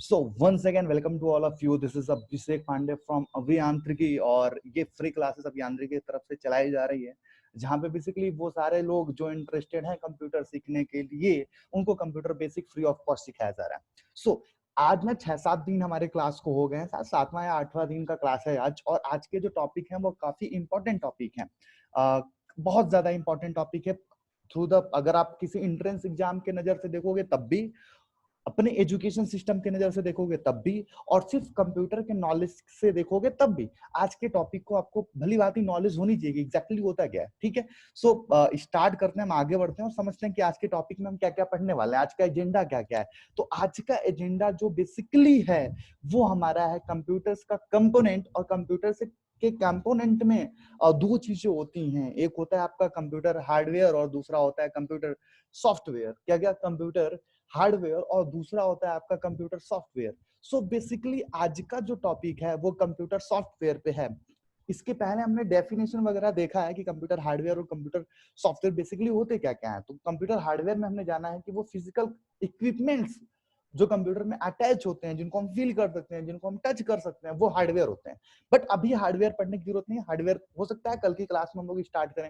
So once again, welcome to all of you. This is Abhishek Pandey from अभियांत्रिकी और ये free classes अभियांत्रिकी की तरफ से चलाई जा रही है, जहाँ पे बेसिकली वो सारे लोग जो इंटरेस्टेड हैं कंप्यूटर सीखने के लिए उनको computer basic free of cost सिखाया जा रहा है. सो आज ना 6-7 दिन हमारे क्लास को हो गए हैं, 7वां या 8वां दिन का क्लास है आज. और आज के जो टॉपिक हैं वो काफी इंपॉर्टेंट टॉपिक हैं, बहुत ज्यादा इंपॉर्टेंट टॉपिक है. थ्रू द अगर आप किसी एंट्रेंस एग्जाम के नजर से देखोगे तब भी, अपने एजुकेशन सिस्टम के नजर से देखोगे तब भी, और सिर्फ कंप्यूटर के नॉलेज से देखोगे तब भी, आज के टॉपिक को आपको भली भांति नॉलेज होनी चाहिए एग्जैक्टली होता क्या है. ठीक है, सो स्टार्ट करते हैं, हम आगे बढ़ते हैं और समझते हैं कि आज के टॉपिक में हम क्या क्या पढ़ने वाले हैं, आज का एजेंडा क्या क्या है. तो आज का एजेंडा जो बेसिकली है वो हमारा है कंप्यूटर्स का कंपोनेंट. और कंप्यूटर से के कंपोनेंट में दो चीजें होती हैं, एक होता है आपका कंप्यूटर हार्डवेयर और दूसरा होता है कंप्यूटर सॉफ्टवेयर. क्या क्या? कंप्यूटर हार्डवेयर और दूसरा होता है आपका कंप्यूटर सॉफ्टवेयर. सो बेसिकली आज का जो टॉपिक है वो कंप्यूटर सॉफ्टवेयर पे है. इसके पहले हमने डेफिनेशन वगैरह देखा है कि कंप्यूटर हार्डवेयर और कंप्यूटर सॉफ्टवेयर बेसिकली होते क्या क्या है. तो कंप्यूटर हार्डवेयर में हमने जाना है कि वो फिजिकल इक्विपमेंट्स जो कंप्यूटर में अटैच होते हैं, जिनको हम फील कर सकते हैं, जिनको हम टच कर सकते हैं, वो हार्डवेयर होते हैं. बट अभी हार्डवेयर पढ़ने की जरूरत नहीं है, हार्डवेयर हो सकता है कल की क्लास में हम लोग स्टार्ट करें.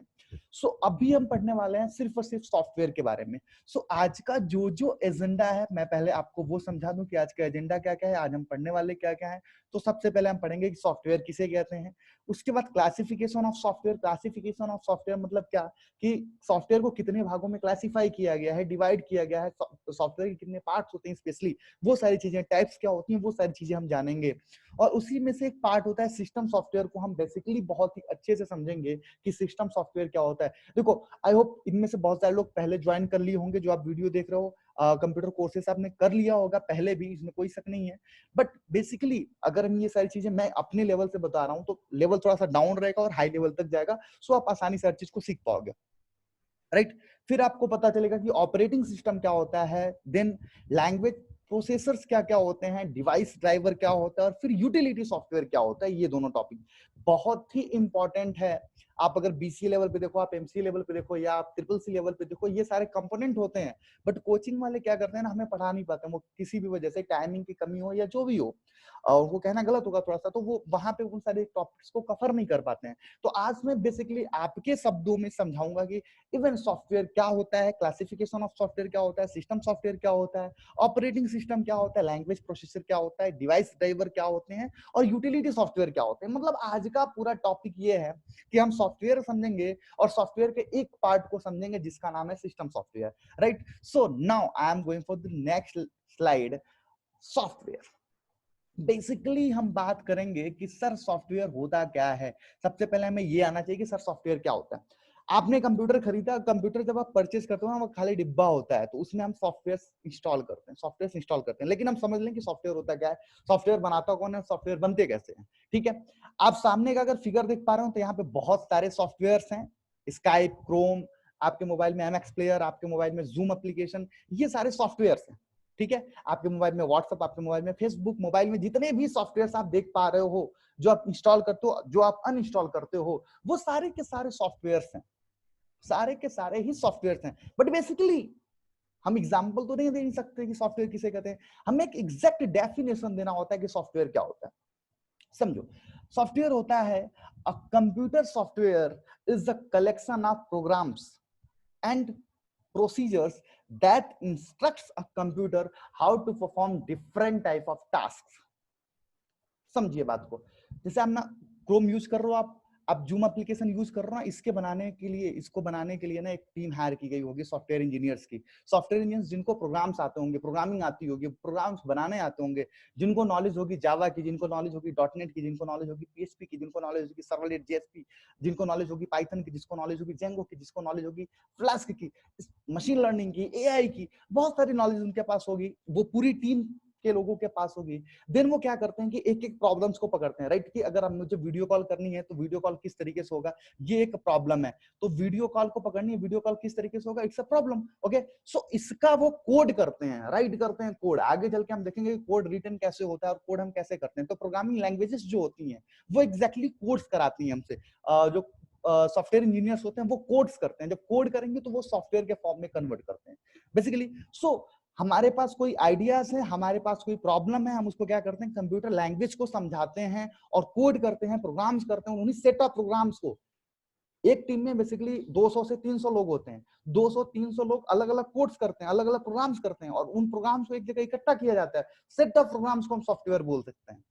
सो अभी हम पढ़ने वाले हैं सिर्फ और सिर्फ सॉफ्टवेयर के बारे में. सो आज का जो जो एजेंडा है, मैं पहले आपको वो समझा दूं कि आज का एजेंडा क्या क्या है, आज हम पढ़ने वाले क्या क्या है. तो सबसे पहले हम पढ़ेंगे कि सॉफ्टवेयर किसे कहते हैं. उसके बाद classification of software. Classification of software मतलब क्या, कि सॉफ्टवेयर को कितने भागों में क्लासिफाई किया गया है, डिवाइड किया गया है, सॉफ्टवेयर के कितने पार्ट्स होते हैं स्पेशली, वो सारी चीजें, टाइप्स क्या होती हैं, वो सारी चीजें हम जानेंगे. और उसी में से एक पार्ट होता है सिस्टम सॉफ्टवेयर, को हम बेसिकली बहुत ही अच्छे से समझेंगे कि सिस्टम सॉफ्टवेयर क्या होता है. देखो, आई होप इनमें से बहुत सारे लोग पहले ज्वाइन कर लिए होंगे, जो आप वीडियो देख रहे हो कंप्यूटर कोर्सेस आपने कर लिया होगा पहले भी, इसमें कोई शक नहीं है. बट बेसिकली अगर हम ये सारी चीजें मैं अपने लेवल से बता रहा हूँ तो लेवल थोड़ा सा डाउन रहेगा और हाई लेवल तक जाएगा, सो आप आसानी से हर चीज को सीख पाओगे. राइट, फिर आपको पता चलेगा कि ऑपरेटिंग सिस्टम क्या होता है, देन लैंग्वेज प्रोसेसर्स क्या क्या होते हैं, डिवाइस ड्राइवर क्या होता है, और फिर यूटिलिटी सॉफ्टवेयर क्या होता है. ये दोनों टॉपिक बहुत ही इंपॉर्टेंट है. आप अगर बीसीए लेवल पे देखो, आप एमसीए लेवल पे देखो, या आप ट्रिपल सी लेवल पे देखो, ये सारे कंपोनेंट होते हैं. बट कोचिंग वाले क्या करते हैं ना, हमें पढ़ा नहीं पाते, वो किसी भी वजह से, टाइमिंग की कमी हो या जो भी हो, वो कहना गलत होगा थोड़ा सा, तो वो वहां पे उन सारे टॉपिक्स को कवर नहीं कर पाते हैं. तो आज मैं बेसिकली आपके शब्दों में समझाऊंगा कि इवन सॉफ्टवेयर क्या होता है, क्लासिफिकेशन ऑफ सॉफ्टवेयर क्या होता है, सिस्टम सॉफ्टवेयर क्या होता है, ऑपरेटिंग सिस्टम क्या होता है, लैंग्वेज प्रोसेसर क्या होता है, डिवाइस ड्राइवर क्या होते हैं, और यूटिलिटी सॉफ्टवेयर क्या होते हैं. मतलब आज का पूरा टॉपिक ये है कि हम सॉफ्टवेयर समझेंगे और सॉफ्टवेयर के एक पार्ट को समझेंगे जिसका नाम है system software. Right, so now I am going for the next slide. Software basically हम बात करेंगे कि सर सॉफ्टवेयर होता क्या है. सबसे पहले हमें ये आना चाहिए कि सर सॉफ्टवेयर क्या होता है. आपने कंप्यूटर खरीदा, कंप्यूटर जब आप परचेज करते हो ना, वो खाली डिब्बा होता है, तो उसमें हम सॉफ्टवेयर इंस्टॉल करते हैं, सॉफ्टवेयर इंस्टॉल करते हैं. लेकिन हम समझ लें कि सॉफ्टवेयर होता क्या है, सॉफ्टवेयर बनाता कौन है, सॉफ्टवेयर बनते कैसे हैं. ठीक है, आप सामने का अगर फिगर देख पा रहे हो तो यहाँ पे बहुत सारे सॉफ्टवेयर हैं. स्काइप, क्रोम, आपके मोबाइल में एमएक्स प्लेयर, आपके मोबाइल में जूम एप्लीकेशन, ये सारे सॉफ्टवेयर हैं. ठीक है, आपके मोबाइल में व्हाट्सएप, आपके मोबाइल में फेसबुक, मोबाइल में जितने भी सॉफ्टवेयर आप देख पा रहे हो, जो आप इंस्टॉल करते हो, जो आप अनइंस्टॉल करते हो, वो सारे के सारे सॉफ्टवेयर हैं, सारे के सारे ही सॉफ्टवेयर हैं. बट बेसिकली हम एग्जाम्पल तो नहीं दे सकते कि सॉफ्टवेयर किसे कहते हैं, हमें एक एग्जैक्ट डेफिनेशन देना होता है कि सॉफ्टवेयर क्या होता है. समझो, सॉफ्टवेयर होता है, a computer software is the collection of programs and procedures that instructs a computer how to perform different type of tasks. समझिए बात को, जैसे आप ना क्रोम यूज कर रहे हो, आप जूम एप्लीकेशन यूज कर रहे हो ना, इसके बनाने के लिए, इसको बनाने के लिए ना एक टीम हायर की गई होगी सॉफ्टवेयर इंजीनियर्स की. सॉफ्टवेयर इंजीनियर्स जिनको प्रोग्राम्स आते होंगे, प्रोग्रामिंग आती होगी, प्रोग्राम्स बनाने आते होंगे, जिनको नॉलेज होगी जावा की, जिनको नॉलेज होगी डॉटनेट की, जिनको नॉलेज होगी पीएचपी की, जिनको नॉलेज होगी सर्वलेट जेएसपी, जिनको नॉलेज होगी पाइथन की, जिसको नॉलेज होगी जेंगो की, जिसको नॉलेज होगी फ्लास्क की, मशीन लर्निंग की, एआई की, बहुत सारी नॉलेज उनके पास होगी, वो पूरी टीम के लोगों के पास होगी. देन वो क्या करते हैं कि एक एक प्रॉब्लम्स को पकड़ते हैं. राइट, कि अगर हम मुझे वीडियो कॉल करनी है तो वीडियो कॉल किस तरीके से होगा, ये एक प्रॉब्लम है. तो वीडियो कॉल को पकड़नी है, वीडियो कॉल किस तरीके से होगा, इट्स अ प्रॉब्लम. ओके, सो इसका वो कोड करते हैं, राइट करते हैं कोड. आगे चल के हम देखेंगे कि कोड रिटन कैसे होता है और कोड हम कैसे करते हैं. तो प्रोग्रामिंग लैंग्वेजेस जो होती हैं वो एग्जैक्टली कोड्स कराती हैं हमसे. जो सॉफ्टवेयर इंजीनियर्स होते हैं वो कोड्स करते हैं, जब कोड करेंगे तो वो सॉफ्टवेयर के फॉर्म में कन्वर्ट करते हैं बेसिकली. सो हमारे पास कोई आइडियाज है, हमारे पास कोई प्रॉब्लम है, हम उसको क्या करते हैं, कंप्यूटर लैंग्वेज को समझाते हैं और कोड करते हैं, प्रोग्राम्स करते हैं, उन्हीं सेट ऑफ प्रोग्राम्स को। एक टीम में बेसिकली 200 से 300 लोग होते हैं, 200-300 लोग अलग अलग कोड्स करते हैं, अलग अलग प्रोग्राम्स करते हैं और उन प्रोग्राम्स को एक जगह इकट्ठा किया जाता है। सेट ऑफ प्रोग्राम्स को हम सॉफ्टवेयर बोल सकते हैं।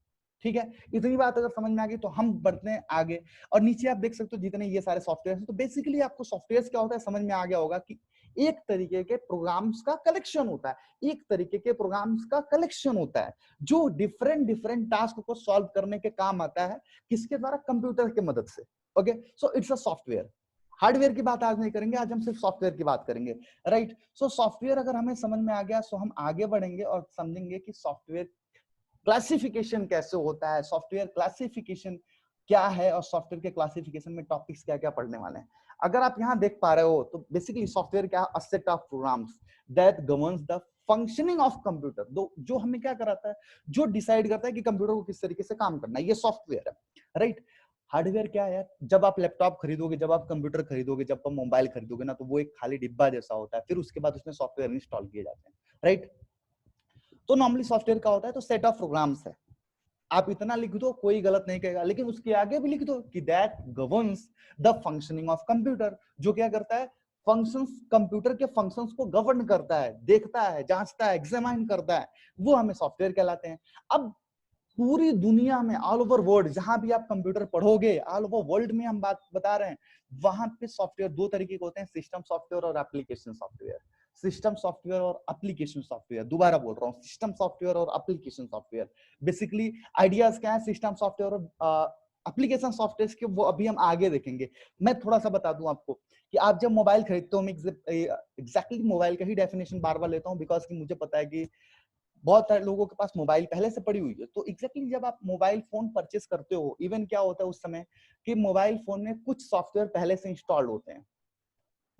ठीक है, इतनी बात अगर समझ में आ गई तो हम बढ़ते हैं आगे। और नीचे आप देख सकते हो जितने ये सारे सॉफ्टवेयर हैं, तो बेसिकली आपको सॉफ्टवेयर क्या होता है समझ में आ गया होगा कि एक तरीके के प्रोग्राम्स का कलेक्शन होता है, एक तरीके के प्रोग्राम्स का कलेक्शन होता है जो डिफरेंट डिफरेंट टास्क को सॉल्व करने के काम आता है, किसके द्वारा, कंप्यूटर की मदद से। Okay, so it's a software. Hardware की बात आज नहीं करेंगे, आज हम सिर्फ सॉफ्टवेयर की बात करेंगे, राइट। सो सॉफ्टवेयर अगर हमें समझ में आ गया तो हम आगे बढ़ेंगे और समझेंगे कि सॉफ्टवेयर क्लासिफिकेशन कैसे होता है, सॉफ्टवेयर क्लासिफिकेशन क्या है और सॉफ्टवेयर के क्लासिफिकेशन में टॉपिक्स क्या क्या पढ़ने वाले हैं। अगर आप यहाँ देख पा रहे हो तो बेसिकली सॉफ्टवेयर क्या है, a set of programs that governs the functioning of computer. जो हमें क्या कराता है, जो डिसाइड करता है कि कंप्यूटर को किस तरीके से काम करना है, ये सॉफ्टवेयर है, राइट। हार्डवेयर क्या है, जब आप लैपटॉप खरीदोगे, जब आप कंप्यूटर खरीदोगे, जब आप मोबाइल खरीदोगे ना, तो वो एक खाली डिब्बा जैसा होता है, फिर उसके बाद उसमें सॉफ्टवेयर इंस्टॉल किए जाते हैं, राइट। तो नॉर्मली सॉफ्टवेयर क्या होता है, तो सेट ऑफ प्रोग्राम्स है। आप इतना लिख दो, कोई गलत नहीं कहेगा, लेकिन उसके आगे भी लिख दो कि that governs the functioning of computer, जो क्या करता है, फंक्शंस, कंप्यूटर के फंक्शंस को गवर्न करता है, देखता है, जांचता है, एग्जामाइन करता है, वो हमें सॉफ्टवेयर कहलाते हैं। अब पूरी दुनिया में, ऑल ओवर वर्ल्ड, जहां भी आप कंप्यूटर पढ़ोगे, ऑल ओवर वर्ल्ड में हम बात बता रहे हैं, वहां पे सॉफ्टवेयर दो तरीके के होते हैं, सिस्टम सॉफ्टवेयर और एप्लीकेशन सॉफ्टवेयर। सिस्टम सॉफ्टवेयर और एप्लीकेशन सॉफ्टवेयर, दोबारा बोल रहा हूँ, सिस्टम सॉफ्टवेयर और एप्लीकेशन सॉफ्टवेयर। बेसिकली आइडियाज क्या है सिस्टम सॉफ्टवेयर और एप्लीकेशन सॉफ्टवेयर के, वो अभी हम आगे देखेंगे। मैं थोड़ा सा बता दूं आपको कि आप जब मोबाइल खरीदते हो, मैं एग्जैक्टली मोबाइल का ही डेफिनेशन बार बार लेता हूँ, बिकॉज कि मुझे पता है कि बहुत सारे लोगों के पास मोबाइल पहले से पड़ी हुई है। तो एग्जैक्टली जब आप मोबाइल फोन परचेस करते हो, इवन क्या होता है उस समय कि मोबाइल फोन में कुछ सॉफ्टवेयर पहले से इंस्टॉल होते हैं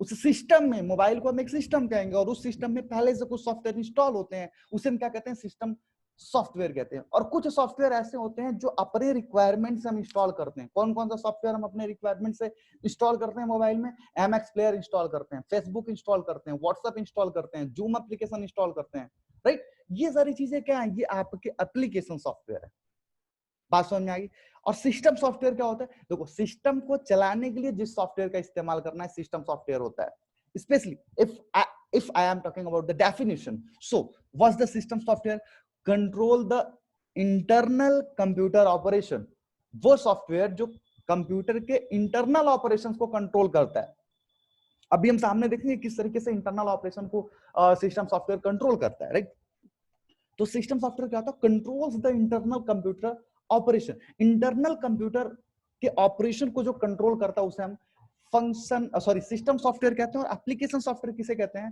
उस सिस्टम में। मोबाइल को हम एक सिस्टम कहेंगे और उस सिस्टम में पहले से कुछ सॉफ्टवेयर इंस्टॉल होते हैं, उसे हम क्या कहते हैं, सिस्टम सॉफ्टवेयर कहते हैं। और कुछ सॉफ्टवेयर ऐसे होते हैं जो अपने रिक्वायरमेंट से हम इंस्टॉल करते हैं। कौन कौन सा सॉफ्टवेयर हम अपने रिक्वायरमेंट से इंस्टॉल करते हैं मोबाइल में, एमएक्स प्लेयर इंस्टॉल करते हैं, फेसबुक इंस्टॉल करते हैं, व्हाट्सएप इंस्टॉल करते हैं, जूम एप्लीकेशन इंस्टॉल करते हैं, राइट। ये सारी चीजें क्या है, ये आपके एप्लीकेशन सॉफ्टवेयर है। बात समझ में आ गई। और सिस्टम सॉफ्टवेयर क्या होता है, देखो सिस्टम को चलाने के लिए जिस सॉफ्टवेयर का इस्तेमाल करना है, सिस्टम सॉफ्टवेयर होता है। Specially if I am talking about the definition, so what's the system software? Control the internal computer operation, वो सॉफ्टवेयर जो कंप्यूटर के इंटरनल ऑपरेशंस को कंट्रोल करता है। अभी हम सामने देखेंगे किस तरीके से इंटरनल ऑपरेशन को सिस्टम सॉफ्टवेयर कंट्रोल करता है, राइट। तो सिस्टम सॉफ्टवेयर क्या होता है, controls the internal computer operation. Internal computer के ऑपरेशन को जो कंट्रोल करता है उसे हम फंक्शन सॉरी सिस्टम सॉफ्टवेयर कहते हैं। और एप्लीकेशन सॉफ्टवेयर किसे कहते हैं,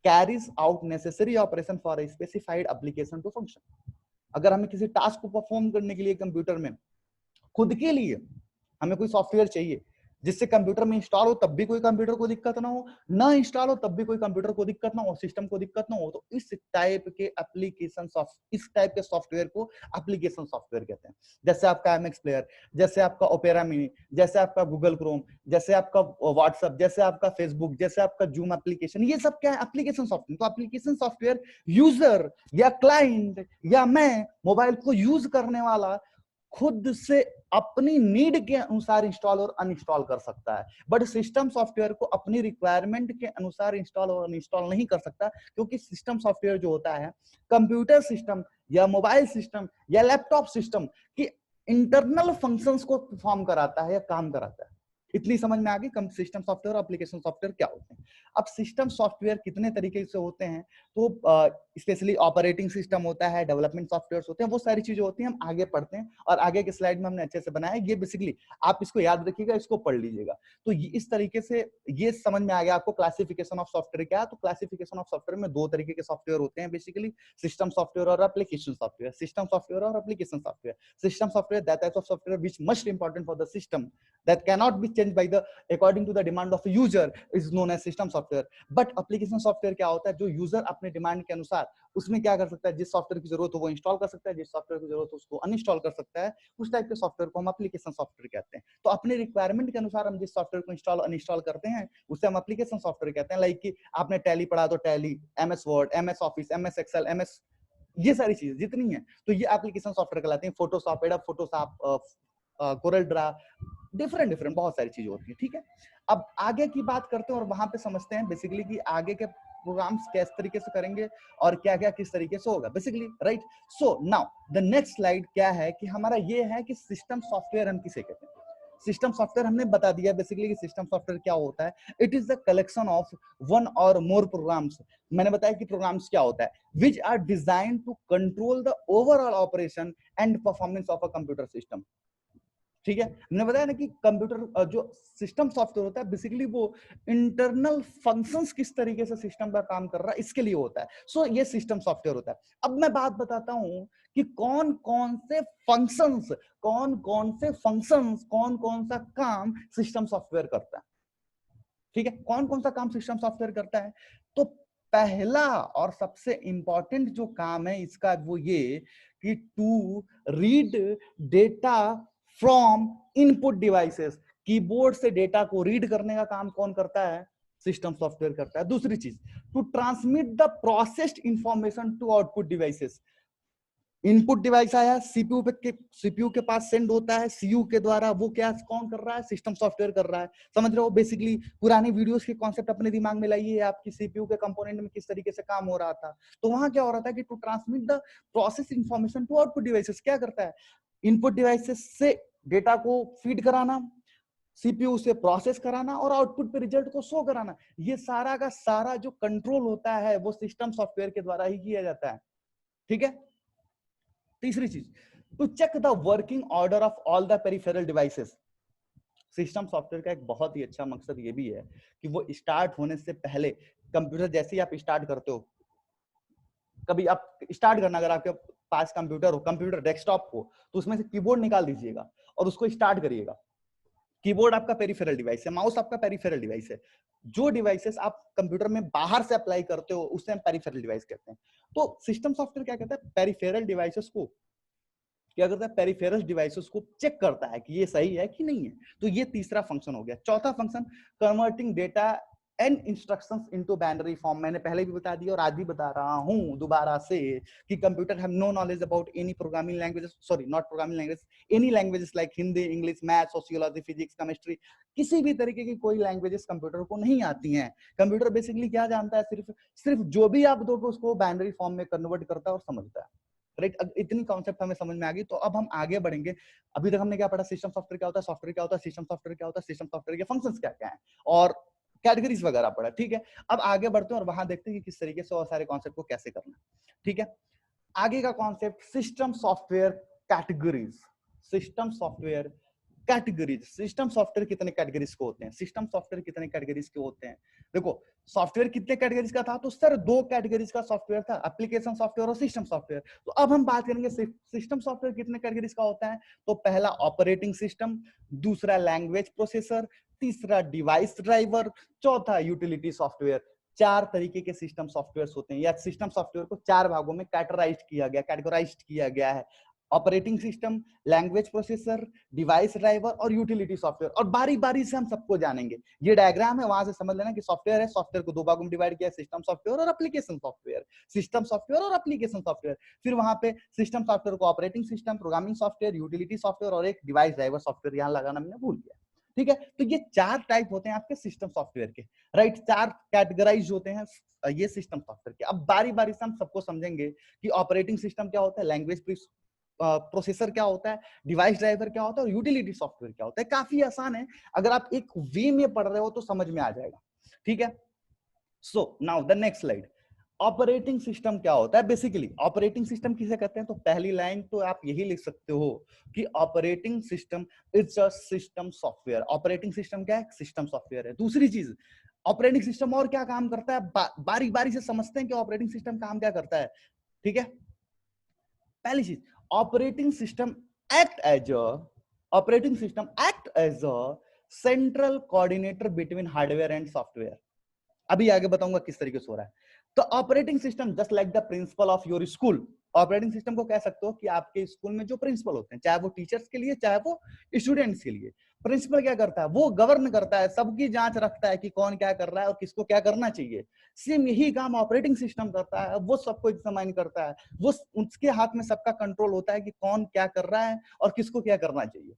carries out necessary operation for a specified application to function. अगर हमें किसी टास्क को परफॉर्म करने के लिए कंप्यूटर में खुद के लिए हमें कोई सॉफ्टवेयर चाहिए जिससे कंप्यूटर में इंस्टॉल हो तब भी कोई कंप्यूटर को दिक्कत ना हो, ना इंस्टॉल हो तब भी कोई कंप्यूटर को दिक्कत ना हो, सिस्टम को दिक्कत ना हो, तो इस टाइप के एप्लीकेशन इस टाइप के सॉफ्टवेयर को एप्लीकेशन सॉफ्टवेयर कहते हैं। जैसे आपका एमएक्स प्लेयर, जैसे आपका ओपेरा मिनी, जैसे आपका गूगल क्रोम, जैसे आपका व्हाट्सएप, जैसे आपका फेसबुक, जैसे आपका जूम एप्लीकेशन, ये सब क्या है, एप्लीकेशन सॉफ्टवेयर। तो एप्लीकेशन सॉफ्टवेयर यूजर या क्लाइंट या मैं मोबाइल को यूज करने वाला खुद से अपनी नीड के अनुसार इंस्टॉल और अनइंस्टॉल कर सकता है। बट सिस्टम सॉफ्टवेयर को अपनी रिक्वायरमेंट के अनुसार इंस्टॉल और अनइंस्टॉल नहीं कर सकता, क्योंकि सिस्टम सॉफ्टवेयर जो होता है कंप्यूटर सिस्टम या मोबाइल सिस्टम या लैपटॉप सिस्टम की इंटरनल फंक्शंस को परफॉर्म कराता है या काम कराता है। इतनी समझ में आ गई कम सिस्टम सॉफ्टवेयर और एप्लीकेशन सॉफ्टवेयर क्या होते हैं। अब सिस्टम सॉफ्टवेयर कितने तरीके से होते हैं, तो स्पेशली ऑपरेटिंग सिस्टम होता है, डेवलपमेंट सॉफ्टवेयर होते हैं, वो सारी चीजें होती हैं, हम आगे पढ़ते हैं और आगे के स्लाइड में हमने अच्छे से बनाया है। ये बेसिकली आप इसको याद रखिएगा, इसको पढ़ लीजिएगा। तो इस तरीके से ये समझ में आ गया आपको क्लासिफिकेशन ऑफ सॉफ्टवेयर क्या है। तो क्लासिफिकेशन ऑफ सॉफ्टवेयर में दो तरीके के सॉफ्टवेयर होते हैं बेसिकली, सिस्टम सॉफ्टवेयर और एप्लीकेशन सॉफ्टवेयर। सिस्टम सॉफ्टवेयर और application software. System software that type of software which must important for the system that cannot be change by the according to the demand of user is known as system software. But application software क्या होता है, जो user अपने demand के अनुसार उसमें क्या कर सकता है, जिस सॉफ्टवेयर की जरूरत हो वो इंस्टॉल कर सकता है, जिस सॉफ्टवेयर की जरूरत हो उसको अनइंस्टॉल कर सकता है, उस टाइप के सॉफ्टवेयर को हम एप्लीकेशन सॉफ्टवेयर कहते हैं। तो अपने रिक्वायरमेंट के अनुसार हम जिस सॉफ्टवेयर को इंस्टॉल अनइंस्टॉल करते हैं उसे हम एप्लीकेशन सॉफ्टवेयर कहते हैं। लाइक कि आपने टैली पढ़ा तो Tally, MS Word, MS Office, MS Excel, MS, ये सारी चीजें जितनी है तो ये एप्लीकेशन सॉफ्टवेयर कहलाते हैं। Photoshop, adobe Photoshop, Corel Draw, different different बहुत सारी चीजें होती है। ठीक है, अब आगे की बात करते हैं और वहां पे समझते हैं बेसिकली कि आगे के प्रोग्राम्स किस तरीके से करेंगे और क्या क्या किस तरीके से होगा basically, right. So now the next slide क्या है कि हमारा ये है कि सिस्टम सॉफ्टवेयर हम किसे कहते हैं। सिस्टम सॉफ्टवेयर हमने बता दिया बेसिकली कि सिस्टम सॉफ्टवेयर क्या होता है। It is the collection of one और मोर प्रोग्राम्स। मैंने बताया कि प्रोग्राम्स क्या होता है, which are design to control the overall operation and performance of a computer system. ठीक है, हमने बताया ना कि कंप्यूटर जो सिस्टम सॉफ्टवेयर होता है बेसिकली वो इंटरनल फंक्शंस किस तरीके से सिस्टम का काम कर रहा है इसके लिए होता है। सो ये सिस्टम सॉफ्टवेयर होता है। अब मैं बात बताता हूं कि कौन कौन से फंक्शंस, कौन कौन सा काम सिस्टम सॉफ्टवेयर करता है। ठीक है, कौन कौन सा काम सिस्टम सॉफ्टवेयर करता है। तो पहला और सबसे इंपॉर्टेंट जो काम है इसका वो ये कि to read data from input devices. Keyboard से डेटा को रीड करने का काम कौन करता है, सिस्टम सॉफ्टवेयर करता है। दूसरी चीज, to transmit the processed information to output devices. Input device आया, सीपीयू के पास सेंड होता है सीयू के द्वारा, वो क्या कौन कर रहा है, सिस्टम सॉफ्टवेयर कर रहा है। समझ रहे हो बेसिकली पुरानी वीडियोस के कॉन्सेप्ट अपने दिमाग में लाइए, आपकी सीपीयू के कंपोनेंट में किस तरीके से काम हो रहा था। तो वहां क्या हो रहा था कि to transmit the process information to output devices, क्या करता है, इनपुट डिवाइसेस से डेटा को फीड कराना, सीपीयू से प्रोसेस कराना और आउटपुट पे रिजल्ट को शो कराना। ये सारा का सारा जो कंट्रोल होता है वो सिस्टम सॉफ्टवेयर के द्वारा ही किया जाता है। ठीक है, तीसरी चीज, to check the working order of all the peripheral devices. System software का एक बहुत ही अच्छा मकसद ये भी है कि वो स्टार्ट होने से पहले, कंप्यूटर जैसे ही आप स्टार्ट करते हो, कभी आप स्टार्ट करना, अगर आपके पास कंप्यूटर हो, कंप्यूटर डेस्कटॉप हो, तो उसमें से कीबोर्ड निकाल दीजिएगा और उसको स्टार्ट करिएगा। कीबोर्ड आपका पेरिफेरल डिवाइस है, माउस आपका पेरिफेरल डिवाइस है। जो डिवाइसेस आप कंप्यूटर में बाहर से अप्लाई करते हो उसे हम पेरिफेरल डिवाइस कहते हैं। तो सिस्टम सॉफ्टवेयर क्या कहता है, पेरिफेरल डिवाइसेस को क्या करता है, पेरिफेरल डिवाइसेस को चेक करता है कि ये सही है कि नहीं है। तो ये तीसरा फंक्शन हो गया। चौथा function, converting data and instructions into binary form. मैंने पहले भी बता दिया और आज भी बता रहा हूं दोबारा से कि computer have no knowledge about any programming languages, sorry not programming language, any languages like Hindi, English, math, sociology, physics, chemistry, किसी भी तरीके की कोई लैंग्वेजेस कंप्यूटर को नहीं आती हैं। कंप्यूटर बेसिकली क्या जानता है, सिर्फ जो भी आप दोगे उसको बाइनरी फॉर्म में कन्वर्ट करता है और समझता है। राइट, इतनी कॉन्सेप्ट हमें समझ में आ गई। तो अब हम आगे बढ़ेंगे। अभी तक हमने क्या पढ़ा, सिस्टम सॉफ्टवेयर क्या होता है, सॉफ्टवेयर क्या होता है, सिस्टम सॉफ्टवेयर क्या होता है, सिस्टम सॉफ्टवेयर के फंक्शंस क्या क्या हैं और कैटेगरीज वगैरह पढ़ा। ठीक है, अब आगे बढ़ते हैं और वहां देखते हैं कि किस तरीके से और सारे कॉन्सेप्ट को कैसे करना है। ठीक है, आगे का concept, system software categories. System software categories, system software कितने कैटेगरीज के होते हैं, सिस्टम सॉफ्टवेयर कितने कैटेगरीज के होते हैं। देखो, सॉफ्टवेयर कितने कैटेगरीज का था, तो सर दो कैटेगरीज का सॉफ्टवेयर था, एप्लीकेशन सॉफ्टवेयर और सिस्टम सॉफ्टवेयर। तो अब हम बात करेंगे सिस्टम सॉफ्टवेयर कितने कैटेगरीज का होता है। तो पहला ऑपरेटिंग सिस्टम, दूसरा लैंग्वेज प्रोसेसर, तीसरा डिवाइस ड्राइवर, चौथा यूटिलिटी सॉफ्टवेयर। चार तरीके के सिस्टम सॉफ्टवेयर होते हैं, या सिस्टम सॉफ्टवेयर को चार भागों में कैटेगराइज्ड किया गया है। Operating system, language processor, device driver और यूटिलिटी सॉफ्टवेयर। और बारी बारी से हम सबको जानेंगे। ये डायग्राम है, वहां से समझ लेना कि सॉफ्टवेयर है, सॉफ्टवेयर को दो भागों में डिवाइड किया है, सिस्टम सॉफ्टवेयर और एप्लीकेशन सॉफ्टवेयर। सिस्टम सॉफ्टवेयर और एप्लीकेशन सॉफ्टवेयर, फिर वहां पे सिस्टम सॉफ्टवेयर को operating system, programming software, utility software और एक डिवाइस ड्राइवर सॉफ्टवेयर यहां लगाना मैंने भूल गया। ठीक है, तो ये चार टाइप होते हैं आपके सिस्टम सॉफ्टवेयर के। राइट, चार कैटेगराइज होते हैं ये सिस्टम सॉफ्टवेयर के। अब बारी बारी से हम सबको समझेंगे कि ऑपरेटिंग सिस्टम क्या होता है, लैंग्वेज प्रोसेसर क्या होता है, डिवाइस ड्राइवर क्या होता है और यूटिलिटी सॉफ्टवेयर क्या होता है। काफी आसान है, अगर आप एक वे में पढ़ रहे हो तो समझ में आ जाएगा। ठीक है, so now the next slide, operating system क्या होता है। बेसिकली ऑपरेटिंग सिस्टम किसे कहते हैं, तो पहली लाइन तो आप यही लिख सकते हो कि operating system is a system software. Operating system क्या है, सिस्टम सॉफ्टवेयर है। दूसरी चीज, ऑपरेटिंग सिस्टम और क्या काम करता है, बारी बारी से समझते हैं कि ऑपरेटिंग सिस्टम काम क्या करता है। ठीक है, पहली चीज, operating system act as a central coordinator between hardware and software. अभी आगे बताऊंगा किस तरीके से हो रहा है। तो operating system just like the principle of your school, operating system को कह सकते हो कि आपके स्कूल में जो प्रिंसिपल होते हैं, चाहे वो टीचर्स के लिए चाहे वो स्टूडेंट्स के लिए, प्रिंसिपल क्या करता है, वो गवर्न करता है, सबकी जांच रखता है कि कौन क्या कर रहा है और किसको क्या करना चाहिए। सेम यही काम ऑपरेटिंग सिस्टम करता है, वो सबको एग्जामाइन करता है, वो उसके हाथ में सबका कंट्रोल होता है कि कौन क्या कर रहा है और किसको क्या करना चाहिए।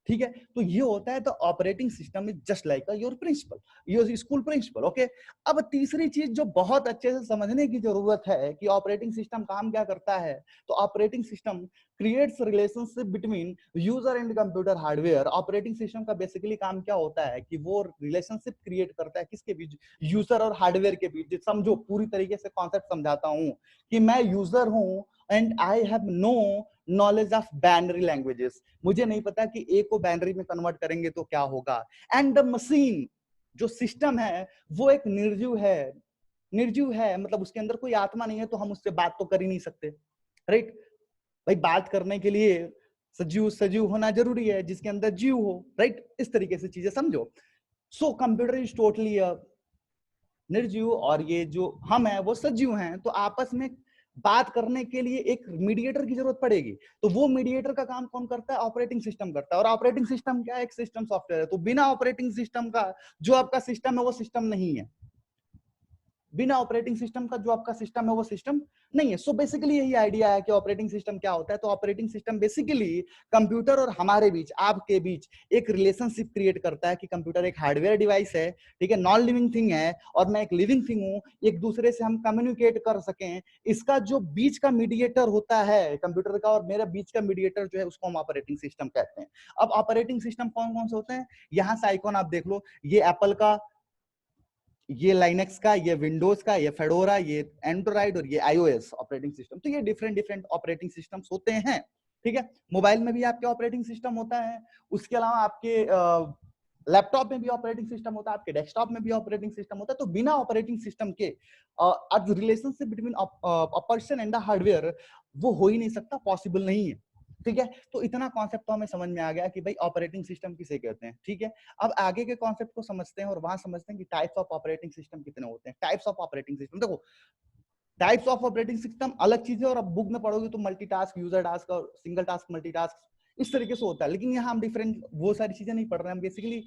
ठीक है, तो ये होता है। तो operating system is just like your principal, your school principal. Okay, अब तीसरी चीज जो बहुत अच्छे से समझने की जरूरत है कि ऑपरेटिंग सिस्टम काम क्या करता है, तो operating system creates relationship between user and computer hardware. Operating system का बेसिकली काम क्या होता है कि वो रिलेशनशिप क्रिएट करता है किसके बीच, यूजर और हार्डवेयर के बीच। समझो, पूरी तरीके से कॉन्सेप्ट समझाता हूं कि मैं यूजर हूं and I have no knowledge of binary languages, मुझे नहीं पता कि ए को बाइनरी में कन्वर्ट करेंगे तो क्या होगा। एंड द मशीन, जो सिस्टम है वो एक निर्जीव है, निर्जीव है मतलब उसके अंदर कोई आत्मा नहीं है, तो हम उससे बात तो कर ही नहीं सकते, राइट। भाई बात करने के लिए सजीव सजीव होना जरूरी है, जिसके अंदर जीव हो, राइट। इस तरीके से चीजें समझो। सो कंप्यूटर इज टोटली निर्जीव और ये जो हम है वो सजीव हैं, तो आपस में बात करने के लिए एक मीडिएटर की जरूरत पड़ेगी। तो वो मीडिएटर का काम कौन करता है, ऑपरेटिंग सिस्टम करता है। और ऑपरेटिंग सिस्टम क्या है, एक सिस्टम सॉफ्टवेयर है। तो बिना ऑपरेटिंग सिस्टम का जो आपका सिस्टम है वो सिस्टम नहीं है, बिना ऑपरेटिंग सिस्टम का जो आपका सिस्टम है वो सिस्टम नहीं है। सो बेसिकली यही आइडिया है कि ऑपरेटिंग सिस्टम क्या होता है। तो ऑपरेटिंग सिस्टम बेसिकली कंप्यूटर और हमारे बीच, आपके बीच एक रिलेशनशिप क्रिएट करता है कि कंप्यूटर एक हार्डवेयर डिवाइस है, ठीक है, नॉन लिविंग थिंग है, और मैं एक लिविंग थिंग हूं, एक दूसरे से हम कम्युनिकेट कर सकें। इसका जो बीच का मीडिएटर होता है कंप्यूटर का और मेरा बीच का मीडिएटर जो है उसको हम ऑपरेटिंग सिस्टम कहते हैं। अब ऑपरेटिंग सिस्टम कौन कौन से होते हैं, यहां से आइकॉन आप देख लो, ये एप्पल का, ये लाइनेक्स का, ये विंडोज का, ये फेडोरा, ये एंड्रॉइड और ये आईओएस ऑपरेटिंग सिस्टम। तो ये डिफरेंट डिफरेंट ऑपरेटिंग सिस्टम्स होते हैं, ठीक है। मोबाइल में भी आपके ऑपरेटिंग सिस्टम होता है, उसके अलावा आपके लैपटॉप में भी ऑपरेटिंग सिस्टम होता है, आपके डेस्कटॉप में भी ऑपरेटिंग सिस्टम होता है। तो बिना ऑपरेटिंग सिस्टम के relationship between a person and the hardware वो हो ही नहीं सकता, पॉसिबल नहीं है, ठीक है। तो इतना कॉन्सेप्ट तो हमें समझ में आ गया कि भाई ऑपरेटिंग सिस्टम किसे कहते हैं, ठीक है। अब आगे के कॉन्सेप्ट को समझते हैं और वहां समझते हैं कि टाइप्स ऑफ ऑपरेटिंग सिस्टम कितने होते हैं। टाइप्स ऑफ ऑपरेटिंग सिस्टम देखो, टाइप्स ऑफ ऑपरेटिंग सिस्टम अलग चीज है, और अब बुक में पढ़ोगे तो मल्टीटास्क, यूजर टास्क और सिंगल टास्क, मल्टीटास्क इस तरीके से होता है। लेकिन यहाँ हम डिफरेंट वो सारी चीजें नहीं पढ़ रहे हैं, हम बेसिकली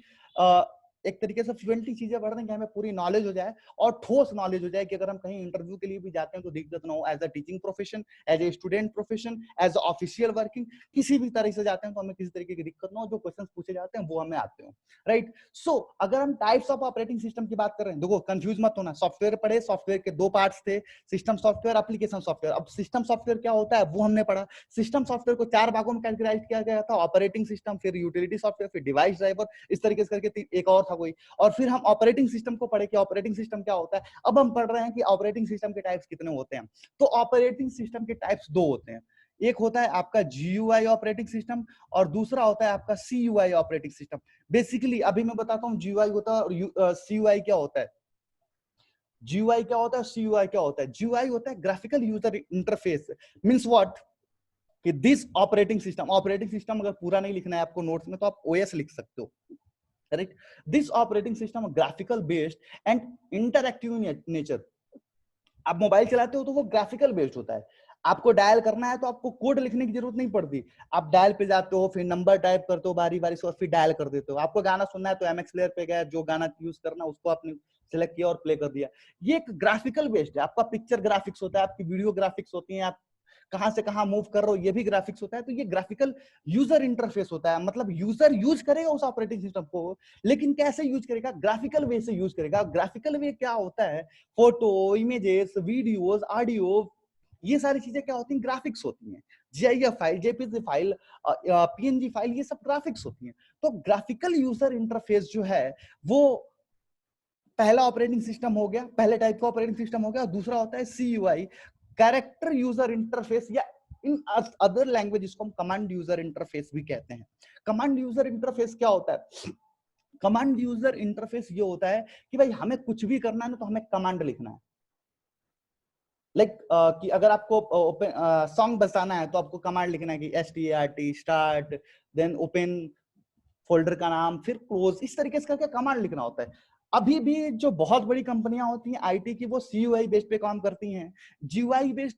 एक तरीके से फ्लुएंटली चीजें पढ़ रहे हैं कि हमें पूरी नॉलेज हो जाए और ठोस नॉलेज हो जाए कि अगर हम कहीं इंटरव्यू के लिए भी जाते हैं तो दिक्कत ना हो, as a teaching profession, as a student profession, as official working, किसी भी तरह से जाते हैं तो हमें किसी तरीके की दिक्कत ना हो, जो क्वेश्चन पूछे जाते हैं वो हमें आते हो, राइट। सो अगर हम टाइप्स ऑफ ऑपरेटिंग सिस्टम की बात कर रहे हैं, देखो कंफ्यूज मत होना, सॉफ्टवेयर पढ़े, सॉफ्टवेयर के दो पार्ट्स थे, सिस्टम सॉफ्टवेयर, एप्लीकेशन सॉफ्टवेयर। अब सिस्टम सॉफ्टवेयर क्या होता है वो हमने पढ़ा। सिस्टम सॉफ्टवेयर को 4 भागों में कैटेगराइज किया गया था, ऑपरेटिंग सिस्टम, फिर यूटिलिटी सॉफ्टवेयर, फिर डिवाइस ड्राइवर, इस तरीके से करके एक और था कोई, और फिर हम ऑपरेटिंग सिस्टम को पढ़े कि ऑपरेटिंग सिस्टम क्या होता है। अब हम पढ़ रहे हैं कि ऑपरेटिंग सिस्टम के टाइप्स कितने होते हैं। तो ऑपरेटिंग सिस्टम के टाइप्स दो होते हैं, एक होता है आपका GUI ऑपरेटिंग सिस्टम और दूसरा होता है आपका CUI ऑपरेटिंग सिस्टम। बेसिकली अभी मैं बताता हूं GUI होता है और CUI क्या होता है। GUI क्या होता है, CUI क्या होता है। GUI होता है graphical user interface, means what, कि दिस ऑपरेटिंग सिस्टम अगर पूरा नहीं लिखना है आपको नोट्स में तो आप OS लिख सकते हो, correct. This operating system graphical based and interactive nature. आप मोबाइल चलाते हो तो वो ग्राफिकल बेस्ड होता है, आपको डायल करना है तो आपको कोड लिखने की जरूरत नहीं पड़ती, आप डायल पे जाते हो, फिर नंबर टाइप करते हो बारी बारी से और फिर डायल कर देते हो। आपको गाना सुनना है तो MX प्लेयर पे गया, जो गाना यूज करना उसको आपने सिलेक्ट किया और प्ले कर दिया। ये एक ग्राफिकल बेस्ड है, आपका पिक्चर ग्राफिक्स होता है, आपकी वीडियो ग्राफिक्स होती है, आप कहां से कहां मूव कर रहे हो ये भी ग्राफिक्स होता है। तो ये ग्राफिकल यूजर इंटरफेस होता है, मतलब यूजर यूज करेगा उस ऑपरेटिंग सिस्टम को, लेकिन कैसे यूज करेगा, ग्राफिकल वे से यूज करेगा। ग्राफिकल वे क्या होता है, फोटो, इमेजेस, वीडियोस, ऑडियो, ये सारी चीजें क्या होती हैं, ग्राफिक्स होती हैं। GIF file, JPG file, PNG file, ये सब ग्राफिक्स होती हैं। तो ग्राफिकल यूजर इंटरफेस जो है वो पहला ऑपरेटिंग सिस्टम हो गया, पहले टाइप का ऑपरेटिंग सिस्टम हो गया। दूसरा होता है CUI, कैरेक्टर यूजर इंटरफेस, या इन अदर लैंग्वेज इसको हम कमांड यूजर इंटरफेस भी कहते हैं। कमांड यूजर इंटरफेस क्या होता है, कमांड यूजर इंटरफेस ये होता है कि भाई हमें कुछ भी करना है ना तो हमें कमांड लिखना है। लाइक कि अगर आपको सॉन्ग बजाना है तो आपको कमांड लिखना है कि START start, then open folder का नाम, फिर क्लोज, इस तरीके से करके कमांड लिखना होता है। अभी भी जो बहुत बड़ी कंपनियां होती हैं आईटी की, वो सीयूआई बेस्ड पे काम करती हैं, जीयूआई बेस्ड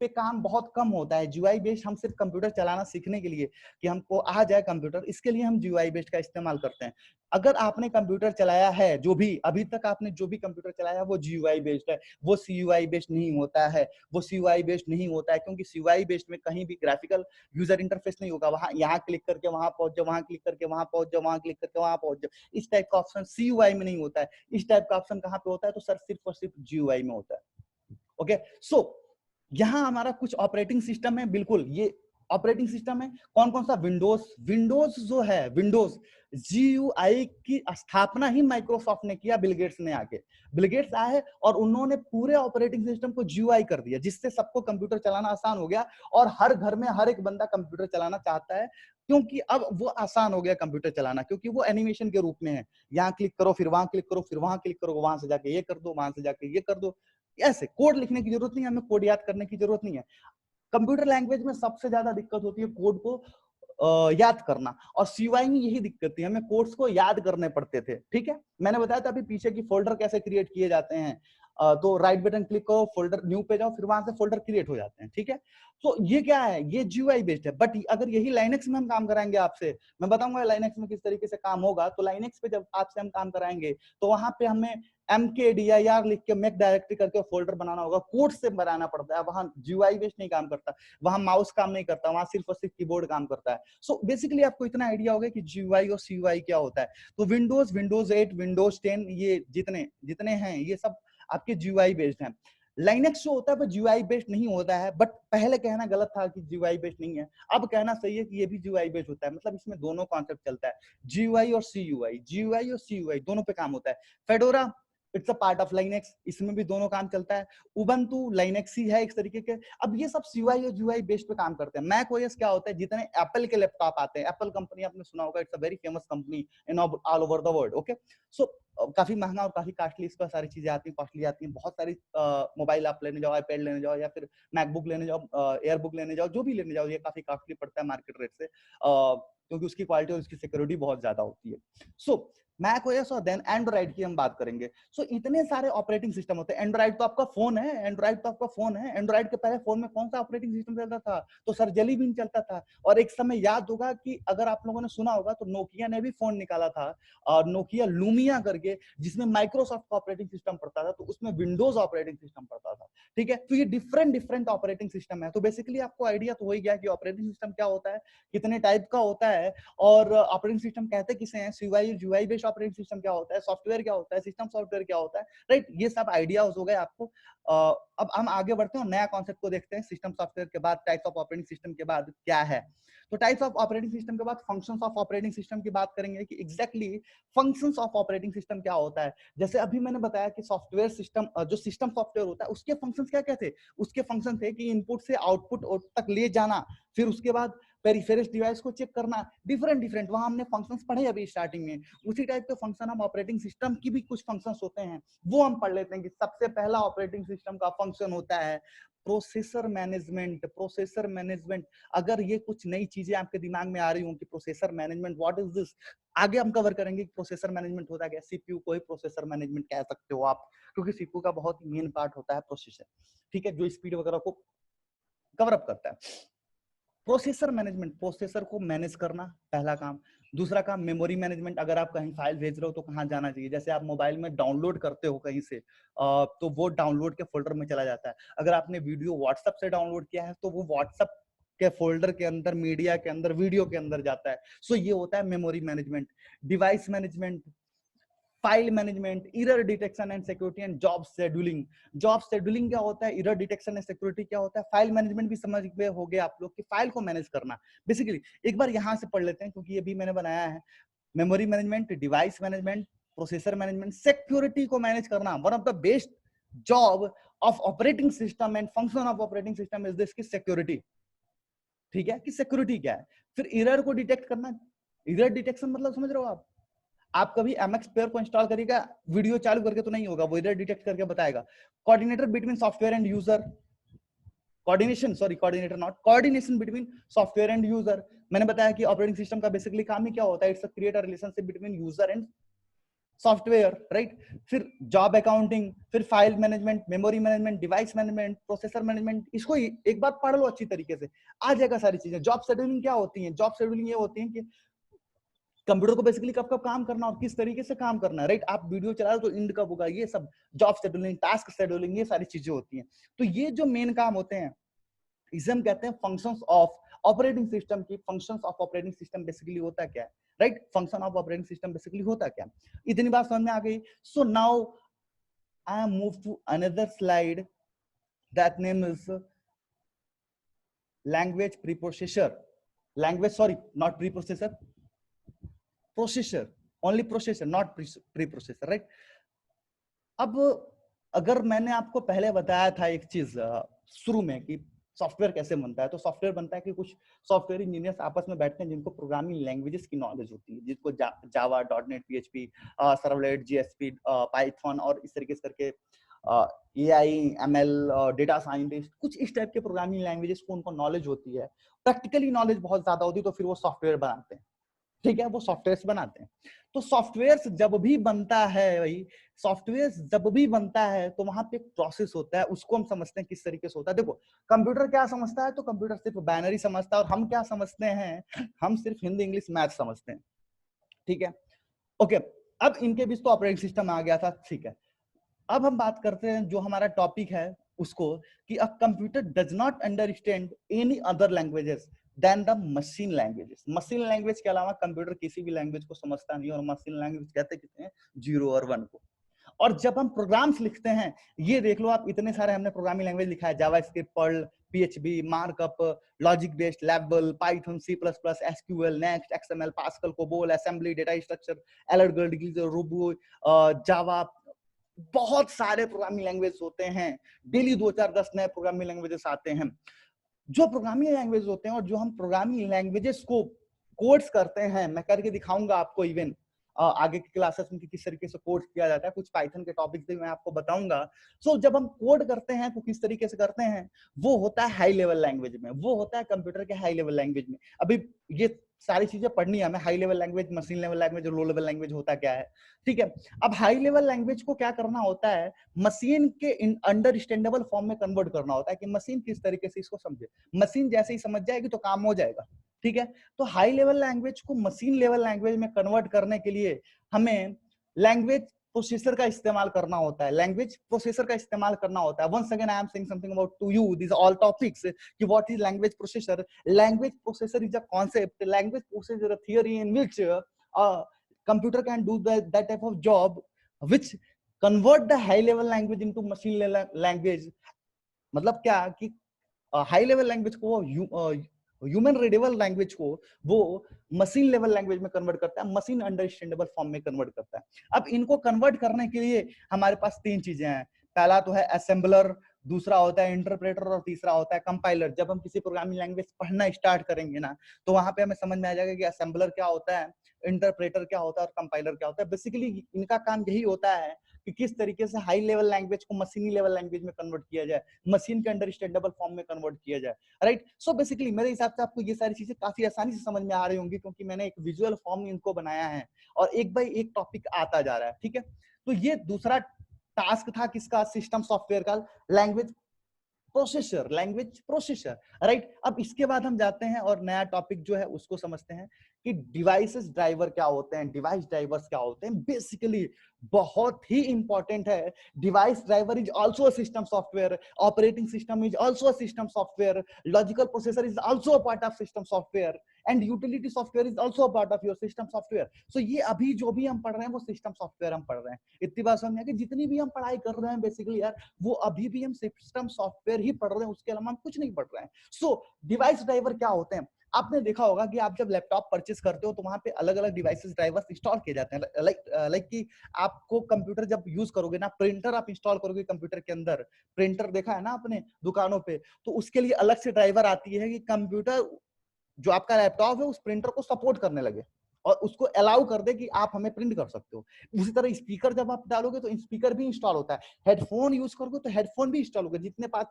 पे काम बहुत कम होता है। जीयूआई बेस्ड हम सिर्फ कंप्यूटर चलाना सीखने के लिए, कि हमको आ जाए कंप्यूटर, इसके लिए हम जीयूआई बेस्ड का इस्तेमाल करते हैं। अगर आपने कंप्यूटर चलाया है, जो भी अभी तक आपने जो भी कंप्यूटर चलाया है वो जीयूआई बेस्ड है, वो सीयूआई बेस्ड नहीं होता है। वो सीयूआई बेस्ड नहीं होता है क्योंकि सीयूआई बेस्ड में कहीं भी ग्राफिकल यूजर इंटरफेस नहीं होगा। वहां यहाँ क्लिक करके वहां पहुंच जाओ, वहां क्लिक करके वहां पहुंच जाओ, वहां क्लिक करके वहां पहुंच जाओ, इस टाइप का ऑप्शन सीयूआई में नहीं होता है। इस टाइप का ऑप्शन कहाँ पे होता है? तो सर सिर्फ और सिर्फ जीयूआई में होता है। ओके, सो यहां हमारा कुछ ऑपरेटिंग सिस्टम है। बिल्कुल, ये ऑपरेटिंग सिस्टम है। कौन कौन सा? विंडोज। विंडोज जो है, विंडोज जीयूआई की स्थापना ही माइक्रोसॉफ्ट ने किया, बिल गेट्स ने आके। बिल गेट्स आए और उन्होंने पूरे ऑपरेटिंग सिस्टम को जीयूआई कर दिया, जिससे सबको कंप्यूटर चलाना आसान हो गया। और हर घर में हर एक बंदा कंप्यूटर चलाना चाहता है, क्योंकि अब वो आसान हो गया कंप्यूटर चलाना, क्योंकि वो एनिमेशन के रूप में है। यहाँ क्लिक करो, फिर वहां क्लिक करो, फिर वहां क्लिक करो, वहां से जाके ये कर दो, वहां से जाके ये कर दो। ऐसे कोड लिखने की जरूरत नहीं है, हमें कोड याद करने की जरूरत नहीं है। कंप्यूटर लैंग्वेज में सबसे ज्यादा दिक्कत होती है कोड को याद करना, और सीयूआई में यही दिक्कत थी, हमें कोड्स को याद करने पड़ते थे। ठीक है, मैंने बताया था अभी पीछे की फोल्डर कैसे क्रिएट किए जाते हैं। तो राइट बटन क्लिक करो, फोल्डर न्यू पे जाओ, फिर वहां से फोल्डर क्रिएट हो जाते हैं। ठीक है, तो ये क्या है? ये जीयूआई बेस्ड है। बट अगर यही लाइनेक्स में हम काम कराएंगे आपसे, मैं बताऊंगा लाइनेक्स में किस तरीके से काम होगा। तो लाइनेक्स पे जब आपसे हम काम कराएंगे, तो वहां पे हमें mkdir लिख के मेक डायरेक्टरी करके फोल्डर बनाना होगा, कोड से बनाना पड़ता है। वहां जीयूआई बेस्ड नहीं काम करता, वहां माउस काम नहीं करता, वहां सिर्फ और सिर्फ कीबोर्ड काम करता है। सो बेसिकली आपको इतना आइडिया होगा कि जीयूआई और सीयूआई क्या होता है। तो विंडोज, विंडोज 8, विंडोज 10, ये जितने जितने हैं ये सब आपके जीयूआई बेस्ड हैं। लाइनेक्स जो होता है वो जीयूआई बेस्ड नहीं होता है, बट पहले कहना गलत था कि जीयूआई बेस्ड नहीं है, अब कहना सही है कि ये भी जीयूआई बेस्ड होता है। मतलब इसमें दोनों कॉन्सेप्ट चलता है, जीयूआई और सीयूआई। जीयूआई और सीयूआई दोनों पे काम होता है। Fedora it's a part of Linux, इसमें भी दोनों काम चलता है। उबंटू लाइनेक्स ही है एक तरीके के। अब ये सब सीयूआई और जीयूआई बेस्ड पे काम करते हैं। मैक ओएस क्या होता है? जितने एप्पल के लैपटॉप आते हैं, एप्पल कंपनी आपने सुना होगा, it's a very famous company in all over the world. Okay, so काफी महंगा और काफी कॉस्टली इसका सारी चीजें आती हैं, कॉस्टली आती हैं। बहुत सारी मोबाइल आप लेने जाओ, आईपैड लेने जाओ, या फिर मैकबुक लेने जाओ, एयरबुक लेने जाओ, जो भी लेने जाओ, ये काफी कॉस्टली पड़ता है मार्केट रेट से, क्योंकि उसकी क्वालिटी और उसकी सिक्योरिटी बहुत ज्यादा होती है। सो मैक ओएस और देन एंड्रॉइड की हम बात करेंगे। सो इतने सारे ऑपरेटिंग सिस्टम होते हैं। एंड्रॉइड तो आपका फोन है, एंड्रॉइड तो आपका फोन है। एंड्रॉइड के पहले फोन में कौन सा ऑपरेटिंग सिस्टम चलता था? तो सर जेली बीन चलता था। और एक समय याद होगा कि अगर आप लोगों ने सुना होगा तो नोकिया ने भी फोन निकाला था, और नोकिया लूमिया करके, जिसमें माइक्रोसॉफ्ट का ऑपरेटिंग सिस्टम पड़ता था, तो उसमें विंडोज ऑपरेटिंग सिस्टम पड़ता था। ठीक है, तो ये डिफरेंट डिफरेंट ऑपरेटिंग सिस्टम है। तो बेसिकली आपको आइडिया तो हो ही गया कि ऑपरेटिंग सिस्टम क्या होता है, कितने टाइप का होता है, और ऑपरेटिंग सिस्टम कहते किसे हैं, CUI GUI based operating system क्या होता है, सॉफ्टवेयर क्या होता है, सिस्टम सॉफ्टवेयर क्या होता है। राइट, ये सब आइडियाज हो गए आपको। अब हम आगे बढ़ते हैं और नया कॉन्सेप्ट को देखते हैं। सिस्टम सॉफ्टवेयर के बाद, टाइप्स ऑफ ऑपरेटिंग सिस्टम के बाद क्या है। तो टाइप्स ऑफ ऑपरेटिंग सिस्टम के बाद फंक्शंस ऑफ ऑपरेटिंग सिस्टम की बात करेंगे कि exactly functions of operating system क्या होता है। जैसे अभी मैंने बताया कि सॉफ्टवेयर सिस्टम, जो सिस्टम सॉफ्टवेयर होता है, उसके फंक्शंस क्या क्या थे? उसके फंक्शन थे कि इनपुट से आउटपुट तक ले जाना, फिर उसके बाद पेरिफेरल्स डिवाइस को चेक करना, डिफरेंट डिफरेंट, वहां हमने फंक्शंस पढ़े अभी स्टार्टिंग में। उसी टाइप के फंक्शन हम ऑपरेटिंग सिस्टम की भी कुछ फंक्शंस होते हैं, वो हम पढ़ लेते हैं। कि सबसे पहला ऑपरेटिंग सिस्टम का फंक्शन होता है प्रोसेसर मैनेजमेंट। प्रोसेसर मैनेजमेंट, अगर ये कुछ नई चीजें आपके दिमाग में आ रही हो कि processor management what is this, आगे हम कवर करेंगे कि प्रोसेसर मैनेजमेंट होता है। सीपीयू को ही प्रोसेसर मैनेजमेंट कह सकते हो आप, क्योंकि सीपीयू का बहुत मेन पार्ट होता है प्रोसेसर। ठीक है, जो स्पीड वगैरह को कवर अप करता है। प्रोसेसर मैनेजमेंट, प्रोसेसर को मैनेज करना पहला काम। दूसरा काम मेमोरी मैनेजमेंट, अगर आप कहीं फाइल भेज रहे हो तो कहाँ जाना चाहिए। जैसे आप मोबाइल में डाउनलोड करते हो कहीं से, तो वो डाउनलोड के फोल्डर में चला जाता है। अगर आपने वीडियो व्हाट्सएप से डाउनलोड किया है तो वो व्हाट्सएप के फोल्डर के अंदर, मीडिया के अंदर, वीडियो के अंदर जाता है। सो ये होता है memory management. Device management, file management, error detection and security, and job scheduling. Job scheduling क्या होता है, एरर डिटेक्शन एंड सिक्योरिटी क्या होता है, फाइल मैनेजमेंट भी समझ में हो गया आप लोग कि फाइल को मैनेज करना। बेसिकली एक बार यहां से पढ़ लेते हैं क्योंकि ये भी मैंने बनाया है। Memory management, device management, processor management, security को मैनेज करना। One of the best job of operating system and function of operating system is this की सिक्योरिटी। ठीक है, कि सिक्योरिटी क्या है। फिर एरर को डिटेक्ट करना। एरर डिटेक्शन मतलब समझ रहे हो आप कभी एमएक्स प्लेयर को इंस्टॉल करिएगा, वीडियो चालू करके तो नहीं होगा, वो एरर डिटेक्ट करके बताएगा। Coordinator between software and user, coordination, sorry coordinator not, coordination between software and user. मैंने बताया कि ऑपरेटिंग सिस्टम का बेसिकली काम ही क्या होता है, it's a create a relationship between user and software, right. फिर जॉब अकाउंटिंग, फिर file management, memory management, device management, processor management, इसको एक बार पढ़ लो अच्छी तरीके से, आ जाएगा सारी चीजें। जॉब शेड्यूलिंग क्या होती है, जॉब शेड्यूलिंग ये होती है कि कंप्यूटर को बेसिकली कब कब काम करना और किस तरीके से काम करना है, राइट। आप वीडियो चला रहे हो तो इंड कब होगा, ये सब जॉब शेड्यूलिंग, टास्क शेड्यूलिंग, ये सारी चीजें होती हैं। तो ये जो मेन काम होते हैं इसे हम कहते हैं फंक्शंस ऑफ ऑपरेटिंग सिस्टम की। Functions of operating system basically होता क्या है, right. Function of operating system basically होता क्या, इतनी बात समझ में आ गई। So now I am move to another slide, that name is language preprocessor, language, sorry not preprocessor, processor, only processor not preprocessor, right. अब अगर मैंने आपको पहले बताया था एक चीज शुरू में कि सॉफ्टवेयर कैसे बनता है, तो सॉफ्टवेयर बनता है कि कुछ सॉफ्टवेयर इंजीनियर्स आपस में बैठते हैं जिनको प्रोग्रामिंग लैंग्वेजेस की नॉलेज होती है, जिसको Java, dot net, PHP, servlet, JSP, Python और इस तरीके से करके एआई, एमएल, डेटा साइंटिस्ट, कुछ इस टाइप के प्रोग्रामिंग लैंग्वेजेस को उनको नॉलेज होती है। प्रैक्टिकली नॉलेज बहुत ज्यादा होती है, तो फिर वो सॉफ्टवेयर बनाते हैं, ठीक है, वो सॉफ्टवेयर बनाते हैं। तो सॉफ्टवेयर जब भी बनता है भाई, सॉफ्टवेयर जब भी बनता है तो वहां पे एक प्रोसेस होता है, उसको हम समझते हैं किस तरीके से होता है। देखो कंप्यूटर क्या समझता है, तो कंप्यूटर सिर्फ बाइनरी समझता है, और हम क्या समझते हैं, हम सिर्फ हिंदी, इंग्लिश, मैथ समझते हैं, ठीक है, ओके। अब इनके बीच तो ऑपरेटिंग सिस्टम आ गया था, ठीक है। अब हम बात करते हैं जो हमारा टॉपिक है उसको, कि a computer does not understand any other languages then the machine languages. Machine language के अलावा कंप्यूटर किसी भी लैंग्वेज को समझता नहीं, और मशीन लैंग्वेज कहते कितने हैं, 0 और 1 को। और जब हम प्रोग्राम्स लिखते हैं, ये देख लो आप, इतने सारे हमने प्रोग्रामिंग लैंग्वेज लिखा है, JavaScript, Perl, PHP, markup, logic based, label, Python, C plus plus, SQL, next, XML, Pascal, COBOL, assembly, data structure, algorithm, robo, Java, बहुत सारे प्रोग्रामिंग लैंग्वेज होते हैं। डेली 2 4 10 नए प्रोग्रामिंग लैंग्वेजेस आते हैं। जो प्रोग्रामिंग लैंग्वेज होते हैं और जो हम प्रोग्रामिंग लैंग्वेजेस को कोड्स करते हैं, मैं करके दिखाऊंगा आपको इवन आगे की क्लासेस में कि किस तरीके से कोड किया जाता है, कुछ पाइथन के टॉपिक्स भी मैं आपको बताऊंगा। सो जब हम कोड करते हैं तो किस तरीके से करते हैं, वो होता है हाई लेवल लैंग्वेज में, वो होता है कंप्यूटर के हाई लेवल लैंग्वेज में। अभी ये सारी चीजें पढ़नी है हमें, high level language, machine level language और लो लेवल लैंग्वेज होता क्या है, ठीक है। अब हाई लेवल लैंग्वेज को क्या करना होता है, मशीन के अंडरस्टैंडेबल फॉर्म में कन्वर्ट करना होता है, कि मशीन किस तरीके से इसको समझे। मशीन जैसे ही समझ जाएगी तो काम हो जाएगा, ठीक है। तो हाई लेवल लैंग्वेज को मशीन लेवल लैंग्वेज में कन्वर्ट करने के लिए हमें लैंग्वेज प्रोसेसर का इस्तेमाल करना होता है, लैंग्वेज प्रोसेसर का इस्तेमाल करना होता है। Once again I am saying something about to you this all topics, कि what is language processor. Language processor is a concept, language processor a theory in which computer can do that type of job which convert the high level language into machine level language। मतलब क्या कि high level language को, human readable language को वो machine level language में convert करता है, machine understandable form में कन्वर्ट करता है। अब इनको कन्वर्ट करने के लिए हमारे पास 3 चीजें हैं। पहला तो है असेंबलर, दूसरा होता है इंटरप्रेटर, और तीसरा होता है कंपाइलर। जब हम किसी प्रोग्रामिंग लैंग्वेज पढ़ना स्टार्ट करेंगे ना, तो वहां पे हमें समझ में आ जाएगा कि असेंबलर क्या होता है, इंटरप्रेटर क्या होता है और कंपाइलर क्या होता है। बेसिकली इनका काम यही होता है कि किस तरीके से हाई लेवल लैंग्वेज को मशीनी लेवल लैंग्वेज में कन्वर्ट किया जाए, मशीन के अंडरस्टैंडेबल फॉर्म में कन्वर्ट किया जाए, राइट। सो बेसिकली मेरे हिसाब से आपको ये सारी चीजें काफी आसानी से समझ में आ रही होंगी, क्योंकि मैंने एक विजुअल फॉर्म में इनको बनाया है और एक बाय एक टॉपिक आता जा रहा है, ठीक है। तो ये दूसरा टास्क था किसका, सिस्टम सॉफ्टवेयर का, language processor, language processor, right. अब इसके बाद हम जाते हैं और नया टॉपिक जो है उसको समझते हैं कि डिवाइसेस ड्राइवर क्या होते हैं, डिवाइस ड्राइवर्स क्या होते हैं। बेसिकली बहुत ही इंपॉर्टेंट है। Device driver is also a system software, operating system is also a system software, logical processor is also a part of system software, and utility software is also a part of your system software. So ये अभी जो भी हम पढ़ रहे हैं वो system software हम पढ़ रहे हैं। इतनी बात समझ में कि जितनी भी हम पढ़ाई कर रहे हैं बेसिकली यार, वो अभी भी हम सिस्टम सॉफ्टवेयर ही पढ़ रहे हैं, उसके अलावा हम कुछ नहीं पढ़ रहे हैं। सो डिवाइस ड्राइवर क्या होते हैं, आपने देखा होगा कि आप जब लैपटॉप परचेस करते हो तो वहां पे अलग अलग डिवाइसेस ड्राइवर्स इंस्टॉल किए जाते हैं। लाइक कि आपको कंप्यूटर जब यूज करोगे ना, प्रिंटर आप इंस्टॉल करोगे कंप्यूटर के अंदर, प्रिंटर देखा है ना आपने दुकानों पे, तो उसके लिए अलग से ड्राइवर आती है कि कंप्यूटर जो आपका लैपटॉप है उस प्रिंटर को सपोर्ट करने लगे, और उसको अलाउ कर दे कि आप हमें प्रिंट कर सकते हो। उसी तरह स्पीकर जब आप डालोगे तो स्पीकर भी इंस्टॉल होता है, हेडफोन यूज करोगे तो हेडफोन भी इंस्टॉल होगा।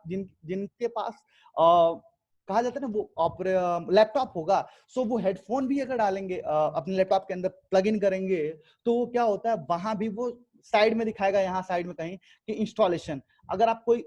जिनके पास कहा जाता है ना वो लैपटॉप होगा, सो वो हेडफोन भी अगर डालेंगे अपने लैपटॉप के अंदर प्लग इन करेंगे तो क्या होता है वहां भी वो साइड में दिखाएगा, यहाँ साइड में कहीं कि इंस्टॉलेशन। अगर आप कोई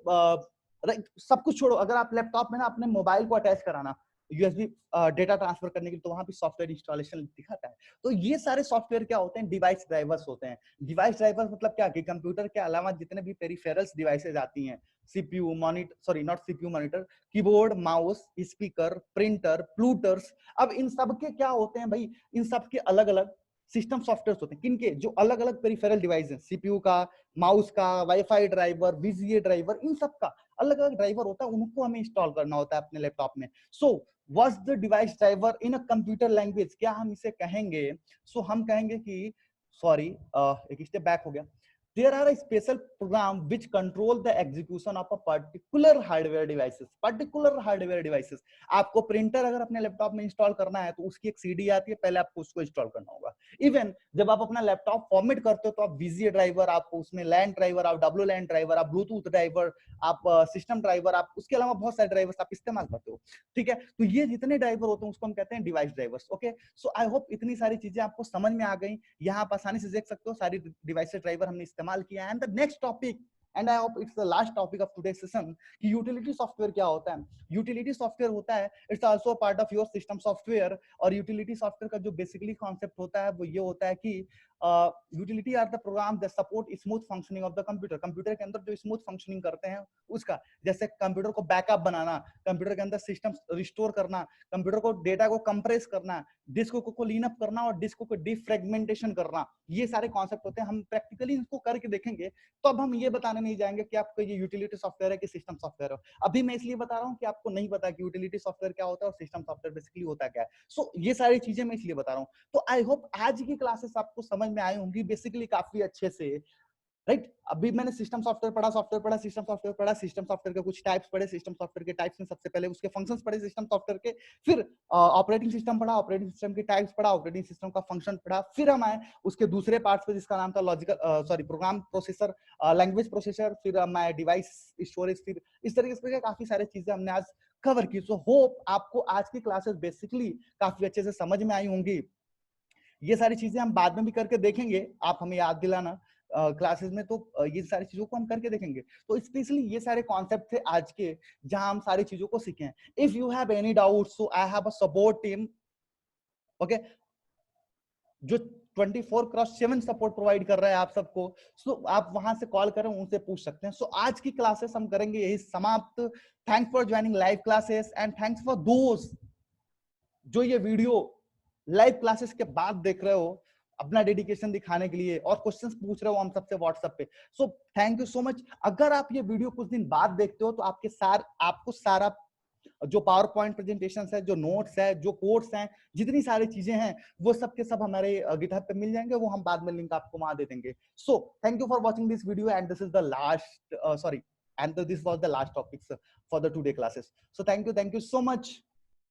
सब कुछ छोड़ो, अगर आप लैपटॉप में ना अपने मोबाइल को अटैच कराना यूएसबी डेटा ट्रांसफर करने के लिए, तो वहां भी सॉफ्टवेयर इंस्टॉलेशन दिखाता है। तो ये सारे सॉफ्टवेयर क्या होते हैं, डिवाइस ड्राइवर्स होते हैं। डिवाइस ड्राइवर्स मतलब क्या कि कंप्यूटर के अलावा जितने भी पेरिफेरल्स डिवाइसेज आती हैं, CPU monitor, sorry not CPU monitor, keyboard, mouse, speaker, printer, plotters, अब इन सब के क्या होते हैं भाई, इन सब के अलग अलग सिस्टम सॉफ्टवेयर होते हैं। किनके? जो अलग अलग पेरिफेरल डिवाइस हैं, सीपीयू का, माउस का, वाईफाई ड्राइवर, वीजीए ड्राइवर, इन सब का अलग अलग ड्राइवर होता है, उनको हमें इंस्टॉल करना होता है अपने लैपटॉप में। So what's the device driver in a computer language, क्या हम इसे कहेंगे? सो हम कहेंगे कि सॉरी एक स्टेप बैक हो गया, there are a special program which control the execution of a particular hardware devices। आपको प्रिंटर अगर अपने लैपटॉप में इंस्टॉल करना है तो उसकी एक सीडी आती है, पहले आपको उसको इंस्टॉल करना होगा। इवन जब आप अपना लैपटॉप फॉर्मेट करते हो तो आप वीजीए ड्राइवर, आप उसमें लैंड ड्राइवर, आप डब्ल्यू लैंड ड्राइवर, आप ब्लूटूथ ड्राइवर, आप सिस्टम ड्राइवर, आप उसके अलावा बहुत सारे ड्राइवर्स आप इस्तेमाल करते हो, ठीक है? तो ये जितने ड्राइवर होते हैं उसको हम कहते हैं device drivers. Okay, so I hope इतनी सारी चीजें आपको समझ में आ गई। यहाँ आप आसानी से देख सकते हो सारी डिवाइस ड्राइवर हमने इस्तेमाल किया है। And the next topic, and I hope it's the last topic of today session, कि यूटिलिटी सॉफ्टवेयर क्या होता है। यूटिलिटी सॉफ्टवेयर होता है, it's also part of your system software. और यूटिलिटी सॉफ्टवेयर का जो बेसिकली कॉन्सेप्ट होता है वो ये होता है कि utility are the program that support smooth functioning of the computer. Computer के अंदर जो स्मूथ फंक्शनिंग करते हैं उसका, जैसे कंप्यूटर को बैकअप बनाना, कंप्यूटर के अंदर सिस्टम रिस्टोर करना, कंप्यूटर को डेटा को कंप्रेस करना, डिस्क को क्लीन अप करना और डिस्क को डिफ्रेगमेंटेशन करना, ये सारे कॉन्सेप्ट होते हैं। हम प्रैक्टिकली इनको करके देखेंगे, तो अब हम ये बताने नहीं जाएंगे कि आपको ये यूटिलिटी सॉफ्टवेयर है कि सिस्टम सॉफ्टवेयर है। अभी मैं इसलिए बता रहा हूँ कि आपको नहीं पता कि यूटिलिटी सॉफ्टवेयर क्या होता है और सिस्टम सॉफ्टवेयर बेसिकली होता क्या है। सो ये सारी चीजें मैं इसलिए बता रहा हूँ। तो आई होप आज की क्लासेस आपको समझ में आई होंगी बेसिकली काफी अच्छे से, राइट? अभी मैंने सिस्टम सॉफ्टवेयर पढ़ा, सॉफ्टवेयर पढ़ा, सिस्टम सॉफ्टवेयर पढ़ा, सिस्टम सॉफ्टवेयर के कुछ टाइप्स पढ़े, सिस्टम सॉफ्टवेयर के टाइप्स में सबसे पहले उसके फंक्शंस पढ़े सिस्टम सॉफ्टवेयर के, फिर ऑपरेटिंग सिस्टम पढ़ा, ऑपरेटिंग सिस्टम के टाइप्स पढ़ा, ऑपरेटिंग सिस्टम का फंक्शन पढ़ा, फिर हम आए उसके दूसरे पार्ट पे जिसका नाम था logical sorry program processor, language processor, फिर मैं डिवाइस स्टोरेज, फिर इस तरीके से काफी सारी चीजें हमने आज कवर की। सो होप आपको आज की क्लासेस बेसिकली काफी अच्छे से समझ में आई होंगी। ये सारी चीजें हम बाद में भी करके देखेंगे, आप हमें याद दिलाना क्लासेस में, तो ये सारी चीजों को हम करके देखेंगे। तो स्पेशली ये सारे कॉन्सेप्ट थे आज के जहां हम सारी चीजों को सीखे हैं। If you have any doubt, so I have a support team, okay, जो 24/7 सपोर्ट प्रोवाइड कर रहा है आप सबको। सो आप वहां से कॉल करें, उनसे पूछ सकते हैं। सो आज की क्लासेस हम करेंगे यही समाप्त। Thanks for joining live classes and thanks for दोस्त जो ये वीडियो लाइव क्लासेस के बाद देख रहे हो, अपना डेडिकेशन दिखाने के लिए और क्वेश्चंस पूछ रहे हो हम सबसे व्हाट्सएप पे। So thank you so much. अगर आप ये वीडियो कुछ दिन बाद देखते हो तो आपको सारा जो पावर पॉइंट प्रेजेंटेशन है, जो नोट्स है, जो कोड्स हैं, जितनी सारी चीजें हैं, वो सब के सब हमारे गिटहब पे मिल जाएंगे। वो हम बाद में लिंक आपको वहां दे देंगे। So thank you for watching this video and this is the last sorry and this was the last topics for the today classes. So thank you so much.